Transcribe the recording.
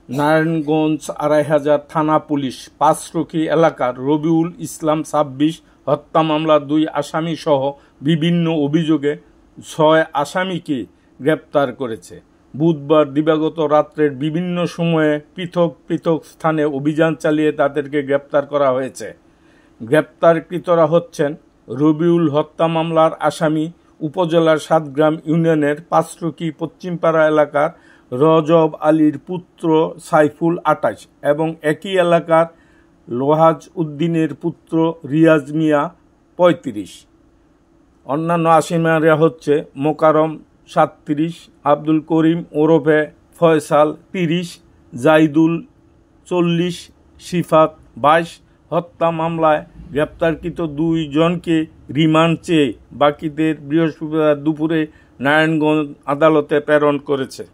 নারায়ণগঞ্জ ২৫০০ থানা পুলিশ পাঁচরখি এলাকার রবিউল ইসলাম ২৬ হত্যা মামলার ২ আসামিসহ বিভিন্ন অভিযোগে ৬ আসামিকে গ্রেপ্তার করেছে। বুধবার দিবাগত রাত্রের বিভিন্ন সময়ে পৃথক পৃথক স্থানে অভিযান চালিয়ে তাদেরকে গ্রেপ্তার করা হয়েছে। গ্রেপ্তারকৃতরা হচ্ছেন রবিউল হত্যা মামলার আসামি উপজেলার সাতগ্রাম ইউনিয়নের পাঁচরখি পশ্চিমপাড়া এলাকার রজব আলীর পুত্র সাইফুল ২৮ এবং একই এলাকার লোহাজ উদ্দিনের পুত্র রিয়াজ মিয়া ৩৫। অন্যান্য আসামিরা হচ্ছে মোকারম ৩৭, আব্দুল করিম ওরফে ফয়সাল ৩০, জাইদুল ৪০, সিফাত ২২। হত্যা মামলায় গ্রেপ্তারকৃত ২ জনকে রিমান্ড চেয়ে বাকিদের বৃহস্পতিবার দুপুরে নারায়ণগঞ্জ আদালতে প্রেরণ করেছে।